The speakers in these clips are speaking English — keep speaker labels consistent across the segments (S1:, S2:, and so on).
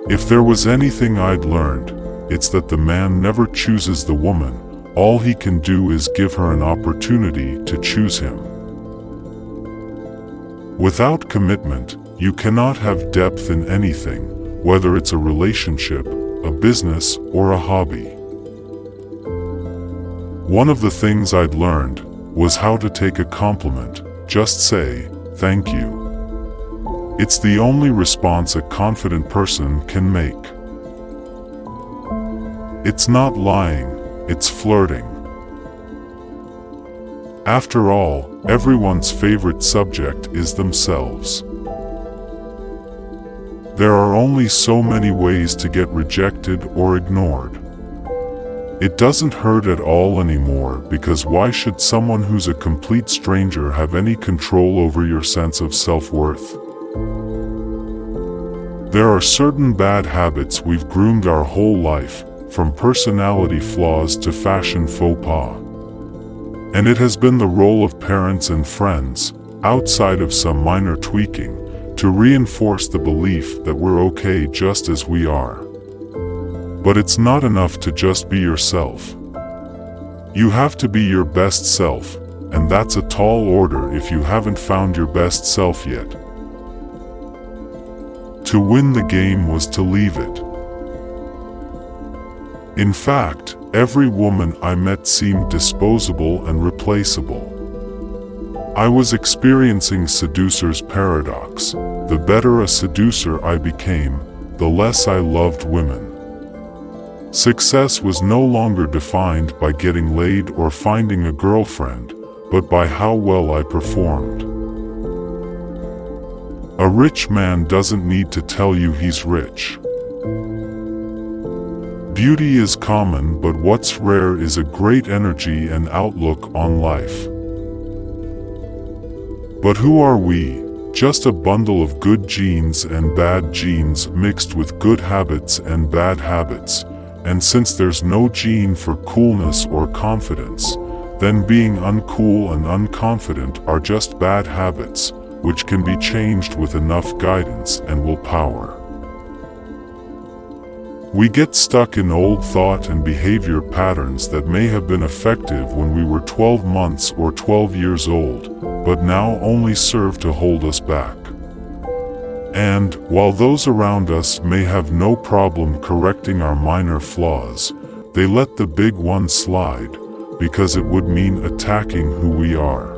S1: If there was anything I'd learned, it's that the man never chooses the woman. All he can do is give her an opportunity to choose him. Without commitment, you cannot have depth in anything, whether it's a relationship, a business, or a hobby. One of the things I'd learned was how to take a compliment. Just say, "Thank you." It's the only response a confident person can make. It's not lying, it's flirting. After all, everyone's favorite subject is themselves. There are only so many ways to get rejected or ignored. It doesn't hurt at all anymore, because why should someone who's a complete stranger have any control over your sense of self-worth? There are certain bad habits we've groomed our whole life, from personality flaws to fashion faux pas. And it has been the role of parents and friends, outside of some minor tweaking, to reinforce the belief that we're okay just as we are. But it's not enough to just be yourself. You have to be your best self, and that's a tall order if you haven't found your best self yet. To win the game was to leave it. In fact, every woman I met seemed disposable and replaceable. I was experiencing Seducer's paradox. The better a seducer I became, the less I loved women. Success was no longer defined by getting laid or finding a girlfriend, but by how well I performed. A rich man doesn't need to tell you he's rich. Beauty is common, but what's rare is a great energy and outlook on life. But who are we? Just a bundle of good genes and bad genes mixed with good habits and bad habits. And since there's no gene for coolness or confidence, then being uncool and unconfident are just bad habits, which can be changed with enough guidance and willpower. We get stuck in old thought and behavior patterns that may have been effective when we were 12 months or 12 years old, but now only serve to hold us back. And, while those around us may have no problem correcting our minor flaws, they let the big ones slide, because it would mean attacking who we are.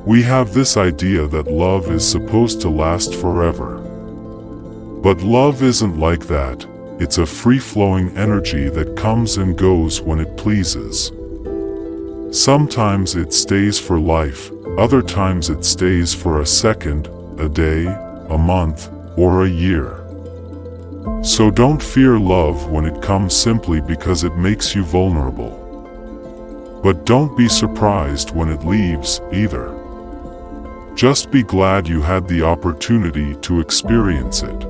S1: We have this idea that love is supposed to last forever. But love isn't like that. It's a free-flowing energy that comes and goes when it pleases. Sometimes it stays for life, other times it stays for a second, a day, a month, or a year. So don't fear love when it comes simply because it makes you vulnerable. But don't be surprised when it leaves, either. Just be glad you had the opportunity to experience it.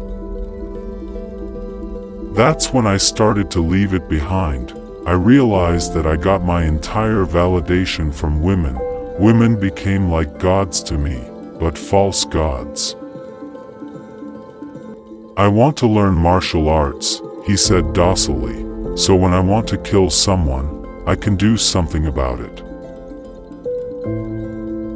S1: That's when I started to leave it behind. I realized that I got my entire validation from women. Women became like gods to me, but false gods. "I want to learn martial arts," he said docilely, "so when I want to kill someone, I can do something about it."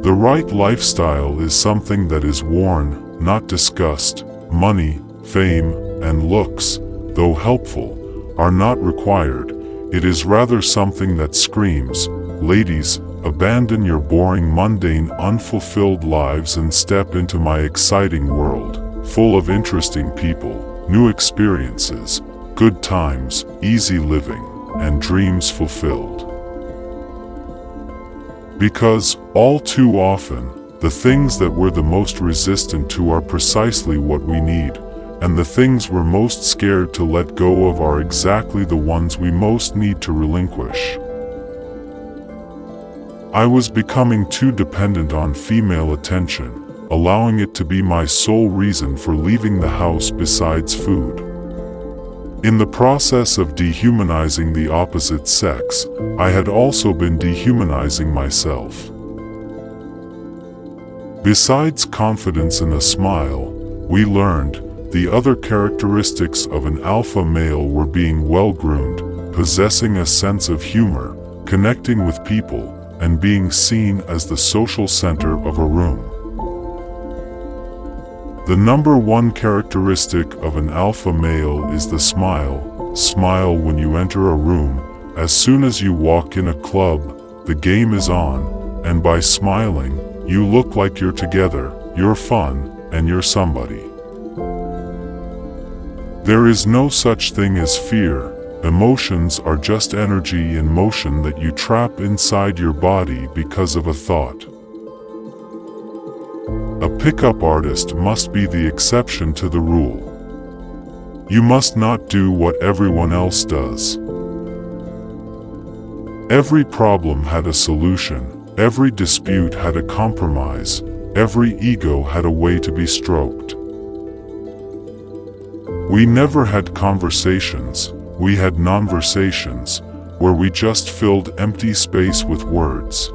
S1: The right lifestyle is something that is worn, not discussed. Money, fame, and looks, though helpful, are not required. It is rather something that screams, "Ladies, abandon your boring, mundane, unfulfilled lives and step into my exciting world, full of interesting people, new experiences, good times, easy living, and dreams fulfilled." Because, all too often, the things that we're the most resistant to are precisely what we need. And the things we're most scared to let go of are exactly the ones we most need to relinquish. I was becoming too dependent on female attention, allowing it to be my sole reason for leaving the house besides food. In the process of dehumanizing the opposite sex, I had also been dehumanizing myself. Besides confidence and a smile, we learned, The other characteristics of an alpha male were being well-groomed, possessing a sense of humor, connecting with people, and being seen as the social center of a room. The number one characteristic of an alpha male is the smile. Smile when you enter a room. As soon as you walk in a club, the game is on, and by smiling, you look like you're together, you're fun, and you're somebody. There is no such thing as fear. Emotions are just energy in motion that you trap inside your body because of a thought. A pickup artist must be the exception to the rule. You must not do what everyone else does. Every problem had a solution, every dispute had a compromise, every ego had a way to be stroked. We never had conversations, we had non-versations, where we just filled empty space with words.